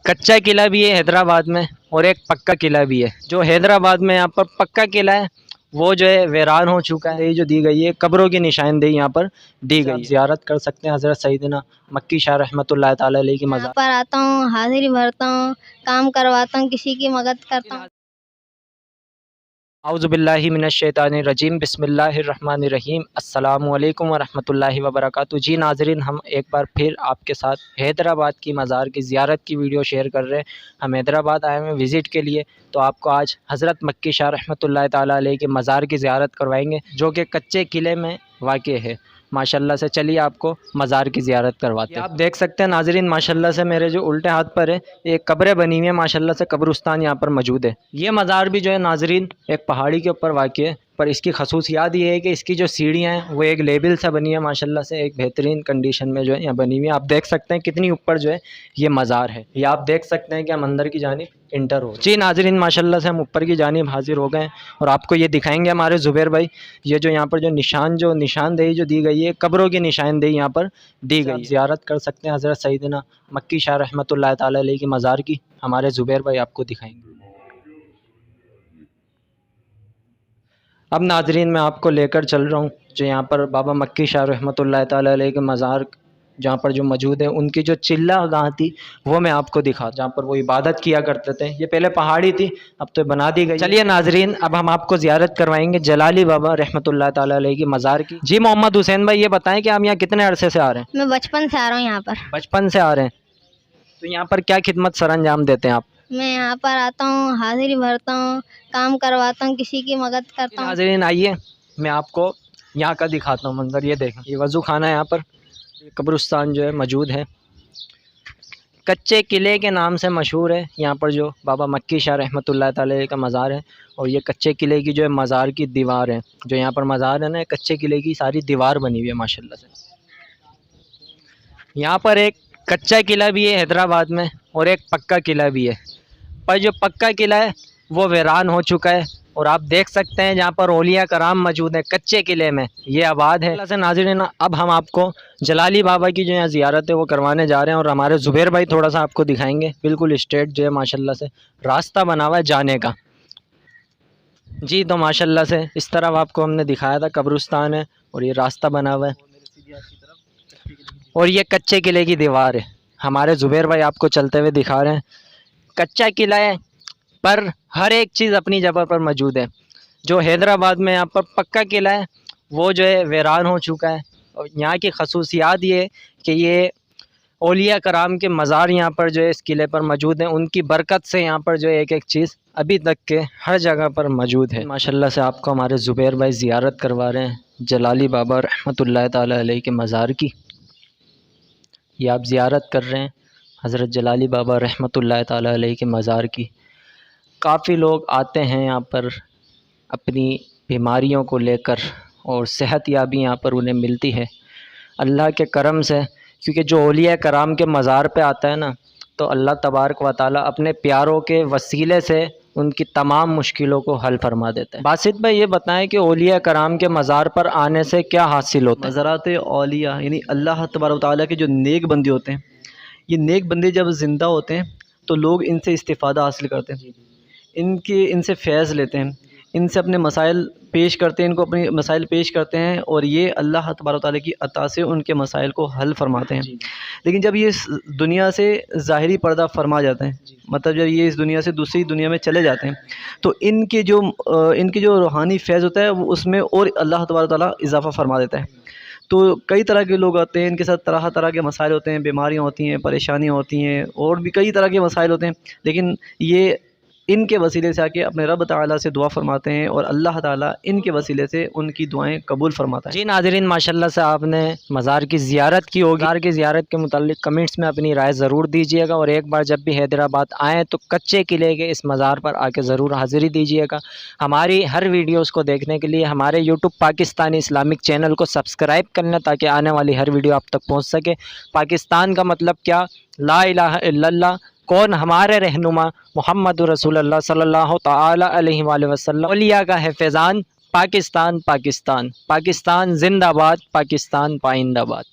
कच्चा किला भी है हैदराबाद में और एक पक्का किला भी है। जो हैदराबाद में यहाँ पर पक्का किला है वो जो है वीरान हो चुका है। ये जो दी गई है कब्रों की निशानदेही यहाँ पर दी गई है। ज़ियारत कर सकते हैं हज़रत सईदना मक्की शाह रहमतुल्लाह ताला अलैहि की मज़ार पर आता हूँ, हाजिरी भरता हूँ, काम करवाता हूँ, किसी की मदद करता हूँ। औज़ुबिल्लाहि मिनश्शैतानिर्रजीम बिस्मिल्लाहिर्रहमानिर्रहीम अस्सलामु अलैकुम वरहमतुल्लाहि वबरकातुहू। जी नाज़रीन, हम एक बार फिर आपके साथ हैदराबाद की मज़ार की ज़ियारत की वीडियो शेयर कर रहे हैं। हम हैदराबाद आए हैं विज़िट के लिए, तो आपको आज हज़रत मक्की शाह रहमतुल्लाह ताला अलैहि के मज़ार की ज़ियारत करवाएंगे जो कि कच्चे किले में वाक़ है। माशाल्लाह से चलिए आपको मज़ार की ज़ियारत करवाते हैं। आप देख सकते हैं नाज़रीन, माशाल्लाह से मेरे जो उल्टे हाथ पर है एक कब्रें बनी हुई है। माशाल्लाह से कब्रिस्तान यहाँ पर मौजूद है। ये मज़ार भी जो है नाज़रीन एक पहाड़ी के ऊपर वाक़ है, पर इसकी खसूसियात ये है कि इसकी जो सीढ़ियाँ हैं वो एक लेवल से बनी है। माशाल्लाह से एक बेहतरीन कंडीशन में जो है यहाँ बनी हुई है। आप देख सकते हैं कितनी ऊपर जो है ये मज़ार है। ये आप देख सकते हैं कि हम अंदर की जानिब इंटर हो। जी नाज़रीन, माशाल्लाह से हम ऊपर की जानिब हाजिर हो गए हैं और आपको ये दिखाएंगे हमारे ज़ुबैर भाई। ये जो यहाँ पर जो निशानदेही जो दी गई है कब्रों की निशानदेही यहाँ पर दी गई। ज़ियारत कर सकते हैं हज़रत सईदना मक्की शाह रहमतुल्लाह ताला अलैहि की मज़ार की। हमारे ज़ुबैर भाई आपको दिखाएंगे। अब नाज़रीन मैं आपको लेकर चल रहा हूँ जो यहाँ पर बाबा मक्की शाह रहमतुल्लाह ताला अलैहि के मज़ार जहाँ पर जो मौजूद है, उनकी जो चिल्ला गाह थी वो मैं आपको दिखा, जहाँ पर वो इबादत किया करते थे। ये पहले पहाड़ी थी, अब तो बना दी गई। चलिए नाज़रीन, अब हम आपको ज़ियारत करवाएंगे जलाली बाबा रहमतुल्लाह ताला अलैहि की मज़ार की। जी मोहम्मद हुसैन भाई, ये बताएं कि हम यहाँ कितने अरसे से आ रहे हैं? मैं बचपन से आ रहा हूँ यहाँ पर। बचपन से आ रहे हैं, तो यहाँ पर क्या खिदमत सरअंजाम देते हैं आप? मैं यहाँ पर आता हूँ, हाजिरी भरता हूँ, काम करवाता हूँ, किसी की मदद करता हूँ। नाज़रीन आइए मैं आपको यहाँ का दिखाता हूँ मंजर। ये देखें, ये वज़ू खाना है, यहाँ पर कब्रिस्तान जो है मौजूद है। कच्चे किले के नाम से मशहूर है यहाँ पर जो बाबा मक्की शाह रहमतुल्लाह ताला अलैहि का मज़ार है। और ये कच्चे किले की जो है मज़ार की दीवार है, जो यहाँ पर मज़ार है ना, कच्चे किले की सारी दीवार बनी हुई है माशाल्लाह से। यहाँ पर एक कच्चा किला भी है हैदराबाद में और एक पक्का किला भी है, पर जो पक्का किला है वो वीरान हो चुका है। और आप देख सकते हैं जहाँ पर औलिया कराम मौजूद है कच्चे किले में, ये आबाद है। से नाज़रीन, अब हम आपको जलाली बाबा की जो यहाँ ज़ियारत है वो करवाने जा रहे हैं और हमारे ज़ुबैर भाई थोड़ा सा आपको दिखाएंगे। बिल्कुल स्ट्रेट जो है माशाल्लाह से रास्ता बना हुआ है जाने का। जी तो माशाल्लाह से इस तरफ आपको हमने दिखाया था कब्रिस्तान है और ये रास्ता बना हुआ है और ये कच्चे किले की दीवार है। हमारे ज़ुबैर भाई आपको चलते हुए दिखा रहे हैं। कच्चा किला है पर हर एक चीज़ अपनी जगह पर मौजूद है। जो हैदराबाद में यहाँ पर पक्का किला है वो जो है वीरान हो चुका है। और यहाँ की खसूसियात ये है कि ये औलिया कराम के मज़ार यहाँ पर जो है इस किले पर मौजूद हैं। उनकी बरकत से यहाँ पर जो है एक एक चीज़ अभी तक के हर जगह पर मौजूद है। माशाल्लाह से आपको हमारे ज़ुबैर भाई ज़ियारत करवा रहे हैं जलाली बाबा रहमतुल्लाह ताला अलैहि के मज़ार की। ये आप ज़ियारत कर रहे हैं हज़रत जलाली बाबा रहमतुल्लाह ताला अलैहि के मज़ार की। काफ़ी लोग आते हैं यहाँ पर अपनी बीमारियों को लेकर और सेहत याबी यहाँ पर उन्हें मिलती है अल्लाह के करम से। क्योंकि जो औलिया कराम के मज़ार पे आता है ना, तो अल्लाह तबारक व तआला अपने प्यारों के वसीले से उनकी तमाम मुश्किलों को हल फरमा देता है। बासित भाई ये बताएं कि औलिया कराम के मज़ार पर आने से क्या हासिल होता है? मज़ारात औलिया यानी अल्लाह तबारक व तआला के जो नेक बंदे होते हैं, ये नेक बंदे जब ज़िंदा होते हैं तो लोग इनसे इस्तिफ़ादा हासिल करते हैं, इनसे फैज़ लेते हैं, इनसे अपने मसाइल पेश करते हैं, इनको अपने मसाइल पेश करते हैं और ये अल्लाह तबारक व तआला की अता से उनके मसाइल को हल फरमाते हैं। लेकिन जब ये इस दुनिया से ज़ाहिरी पर्दा फरमा जाते हैं, मतलब जब ये इस दुनिया से दूसरी दुनिया में चले जाते हैं, तो इनके जो रूहानी फैज़ होता है वो उसमें और अल्लाह तबारक व तआला इजाफ़ा फरमा देता है। तो कई तरह के लोग आते हैं, इनके साथ तरह तरह के मसाइल होते हैं, बीमारियाँ होती हैं, परेशानियाँ होती हैं और भी कई तरह के मसाइल होते हैं। लेकिन ये इनके वसीले से आके अपने रब ताला से दुआ फरमाते हैं और अल्लाह ताला इनके वसीले से उनकी दुआएं कबूल फरमाता है। जी नाज़रीन, माशाल्लाह से आपने मज़ार की ज़ियारत की होगी। मज़ार की ज़ियारत के मुताल्लिक़ कमेंट्स में अपनी राय ज़रूर दीजिएगा और एक बार जब भी हैदराबाद आएँ तो कच्चे किले के इस मज़ार पर आके ज़रूर हाज़िरी दीजिएगा। हमारी हर वीडियोज़ को देखने के लिए हमारे यूट्यूब पाकिस्तानी इस्लामिक चैनल को सब्सक्राइब कर लें ताकि आने वाली हर वीडियो आप तक पहुँच सके। पाकिस्तान का मतलब क्या? ला इलाहा इल्लल्लाह। कौन? हमारे रहनुमा मोहम्मद रसूलुल्लाह सल्लल्लाहु ताला अलैहि वसल्लम। औलिया का है फैज़ान। पाकिस्तान पाकिस्तान पाकिस्तान जिंदाबाद, पाकिस्तान पाइंदाबाद।